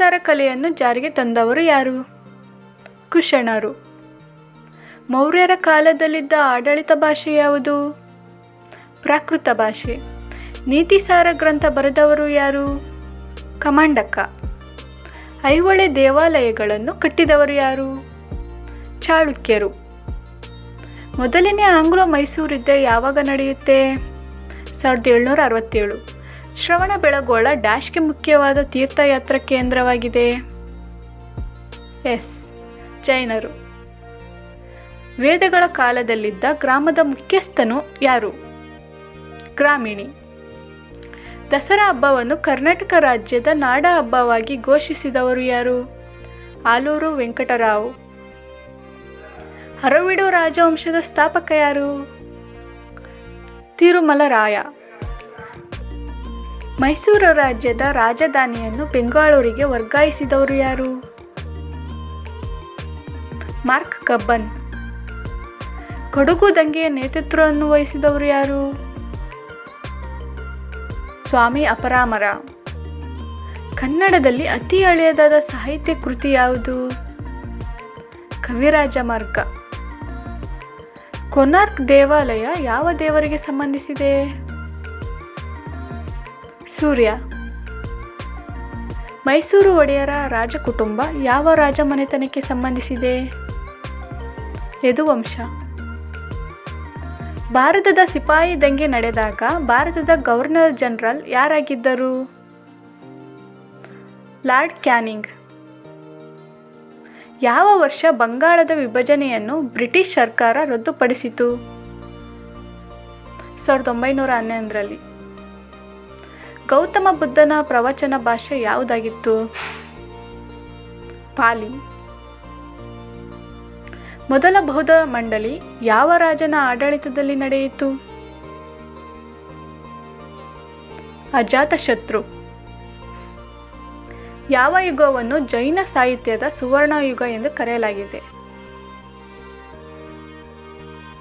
ನೀತಿಸಾರ ಕಲೆಯನ್ನು ಜಾರಿಗೆ ತಂದವರು ಯಾರು? ಕುಶಣರು. ಮೌರ್ಯರ ಕಾಲದಲ್ಲಿದ್ದ ಆಡಳಿತ ಭಾಷೆ ಯಾವುದು? ಪ್ರಾಕೃತ ಭಾಷೆ. ನೀತಿಸಾರ ಗ್ರಂಥ ಬರೆದವರು ಯಾರು? ಕಮಾಂಡಕ. ಐಹೊಳೆ ದೇವಾಲಯಗಳನ್ನು ಕಟ್ಟಿದವರು ಯಾರು? ಚಾಳುಕ್ಯರು. ಮೊದಲನೇ ಆಂಗ್ಲೋ ಮೈಸೂರು ಯುದ್ಧ ಯಾವಾಗ ನಡೆಯುತ್ತೆ? 1767. ಶ್ರವಣಬೆಳಗೊಳ ಡ್ಯಾಶ್ಗೆ ಮುಖ್ಯವಾದ ತೀರ್ಥಯಾತ್ರಾ ಕೇಂದ್ರವಾಗಿದೆ? ಎಸ್. ಜೈನರು. ವೇದಗಳ ಕಾಲದಲ್ಲಿದ್ದ ಗ್ರಾಮದ ಮುಖ್ಯಸ್ಥನು ಯಾರು? ಗ್ರಾಮಿಣಿ. ದಸರಾ ಹಬ್ಬವನ್ನು ಕರ್ನಾಟಕ ರಾಜ್ಯದ ನಾಡ ಹಬ್ಬವಾಗಿ ಘೋಷಿಸಿದವರು ಯಾರು? ಆಲೂರು ವೆಂಕಟರಾವ್. ಅರವೀಡು ರಾಜವಂಶದ ಸ್ಥಾಪಕ ಯಾರು? ತಿರುಮಲರಾಯ. ಮೈಸೂರು ರಾಜ್ಯದ ರಾಜಧಾನಿಯನ್ನು ಬೆಂಗಳೂರಿಗೆ ವರ್ಗಾಯಿಸಿದವರು ಯಾರು? Mark Cubbon. ಕೊಡಗು ದಂಗೆಯ ನೇತೃತ್ವವನ್ನು ವಹಿಸಿದವರು ಯಾರು? ಸ್ವಾಮಿ ಅಪರಾಮರ. ಕನ್ನಡದಲ್ಲಿ ಅತಿ ಹಳೆಯದಾದ ಸಾಹಿತ್ಯ ಕೃತಿ ಯಾವುದು? ಕವಿರಾಜ ಮಾರ್ಗ. ಕೊನಾರ್ಕ್ ದೇವಾಲಯ ಯಾವ ದೇವರಿಗೆ ಸಂಬಂಧಿಸಿದೆ? ಸೂರ್ಯ. ಮೈಸೂರು ಒಡೆಯರ ರಾಜಕುಟುಂಬ ಯಾವ ರಾಜಮನೆತನಕ್ಕೆ ಸಂಬಂಧಿಸಿದೆ? ಯದುವಂಶ. ಭಾರತದ ಸಿಪಾಯಿ ದಂಗೆ ನಡೆದಾಗ ಭಾರತದ ಗವರ್ನರ್ ಜನರಲ್ ಯಾರಾಗಿದ್ದರು? Lord Canning. ಯಾವ ವರ್ಷ ಬಂಗಾಳದ ವಿಭಜನೆಯನ್ನು ಬ್ರಿಟಿಷ್ ಸರ್ಕಾರ ರದ್ದುಪಡಿಸಿತು? 1911ರಲ್ಲಿ. ಗೌತಮ ಬುದ್ಧನ ಪ್ರವಚನ ಭಾಷೆ ಯಾವುದಾಗಿತ್ತು? ಪಾಲಿ. ಮೊದಲ ಬೌದ್ಧ ಮಂಡಳಿ ಯಾವ ರಾಜನ ಆಡಳಿತದಲ್ಲಿ ನಡೆಯಿತು? ಅಜಾತಶತ್ರು. ಯಾವ ಯುಗವನ್ನು ಜೈನ ಸಾಹಿತ್ಯದ ಸುವರ್ಣ ಯುಗ ಎಂದು ಕರೆಯಲಾಗಿದೆ?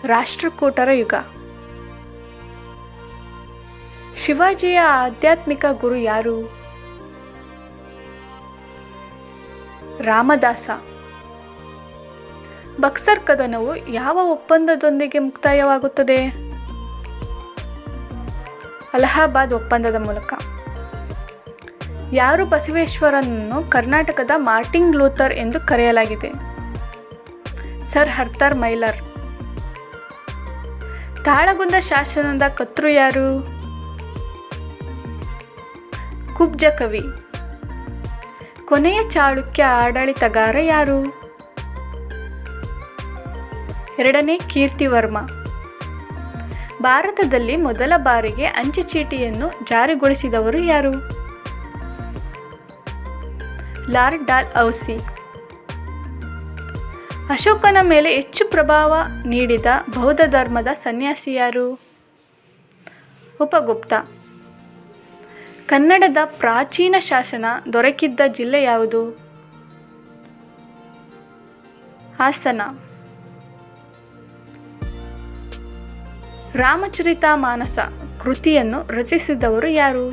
ರಾಷ್ಟ್ರಕೂಟರ ಯುಗ. ಶಿವಾಜಿಯ ಆಧ್ಯಾತ್ಮಿಕ ಗುರು ಯಾರು? ರಾಮದಾಸ. ಬಕ್ಸರ್ ಕದನವು ಯಾವ ಒಪ್ಪಂದದೊಂದಿಗೆ ಮುಕ್ತಾಯವಾಗುತ್ತದೆ? ಅಲಹಾಬಾದ್ ಒಪ್ಪಂದದ ಮೂಲಕ. ಯಾರು ಬಸವೇಶ್ವರನನ್ನು ಕರ್ನಾಟಕದ ಮಾರ್ಟಿನ್ ಲೂಥರ್ ಎಂದು ಕರೆಯಲಾಗಿದೆ? Sir Arthur ಮೈಲರ್. ತಾಳಗುಂದ ಶಾಸನದ ಕರ್ತೃ ಯಾರು? ಕುಬ್ಜ ಕವಿ. ಕೊನೆಯ ಚಾಳುಕ್ಯ ಆಡಳಿತಗಾರ ಯಾರು? ಎರಡನೇ ಕೀರ್ತಿವರ್ಮ. ಭಾರತದಲ್ಲಿ ಮೊದಲ ಬಾರಿಗೆ ಅಂಚೆ ಚೀಟಿಯನ್ನು ಜಾರಿಗೊಳಿಸಿದವರು ಯಾರು? Lord Dalhousie. ಅಶೋಕನ ಮೇಲೆ ಹೆಚ್ಚು ಪ್ರಭಾವ ನೀಡಿದ ಬೌದ್ಧ ಧರ್ಮದ ಸನ್ಯಾಸಿ ಯಾರು? ಉಪಗುಪ್ತ. ಕನ್ನಡದ ಪ್ರಾಚೀನ ಶಾಸನ ದೊರಕಿದ್ದ ಜಿಲ್ಲೆ ಯಾವುದು? ಹಾಸನ. ರಾಮಚರಿತಮಾನಸ ಕೃತಿಯನ್ನು ರಚಿಸಿದವರು ಯಾರು?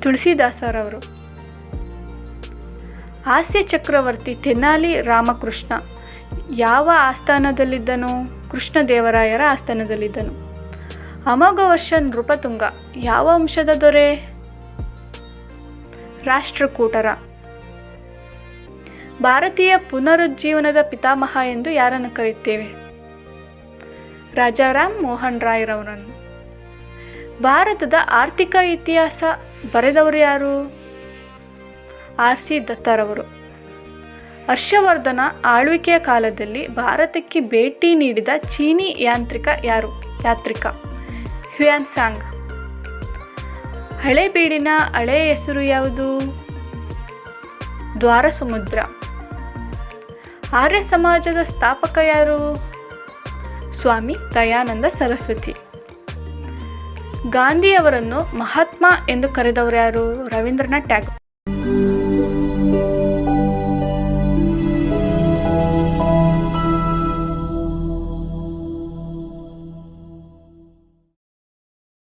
ತುಳಸಿದಾಸರವರು. ಹಾಸ್ಯ ಚಕ್ರವರ್ತಿ ತೆನಾಲಿ ರಾಮಕೃಷ್ಣ ಯಾವ ಆಸ್ಥಾನದಲ್ಲಿದ್ದನು? ಕೃಷ್ಣದೇವರಾಯರ ಆಸ್ಥಾನದಲ್ಲಿದ್ದನು. ಅಮೋಘವರ್ಷ ನೃಪತುಂಗ ಯಾವ ವಂಶದ ದೊರೆ? ರಾಷ್ಟ್ರಕೂಟರ. ಭಾರತೀಯ ಪುನರುಜ್ಜೀವನದ ಪಿತಾಮಹ ಎಂದು ಯಾರನ್ನು ಕರೆಯುತ್ತೇವೆ? ರಾಜಾರಾಮ್ ಮೋಹನ್ ರಾಯ್ರವರನ್ನು. ಭಾರತದ ಆರ್ಥಿಕ ಇತಿಹಾಸ ಬರೆದವರು ಯಾರು? ಆರ್.ಸಿ. ದತ್ತರವರು. ಹರ್ಷವರ್ಧನ ಆಳ್ವಿಕೆಯ ಕಾಲದಲ್ಲಿ ಭಾರತಕ್ಕೆ ಭೇಟಿ ನೀಡಿದ ಚೀನಿ ಯಾತ್ರಿಕ ಹ್ಯುಯಾನ್ಸಾಂಗ್. ಹಳೇಬೀಡಿನ ಹಳೆಯ ಹೆಸರು ಯಾವುದು? ದ್ವಾರಸಮುದ್ರ. ಆರ್ಯ ಸಮಾಜದ ಸ್ಥಾಪಕ ಯಾರು? ಸ್ವಾಮಿ ದಯಾನಂದ ಸರಸ್ವತಿ. ಗಾಂಧಿಯವರನ್ನು ಮಹಾತ್ಮ ಎಂದು ಕರೆದವರು ಯಾರು? ರವೀಂದ್ರನಾಥ್ ಟ್ಯಾಗೋರ್.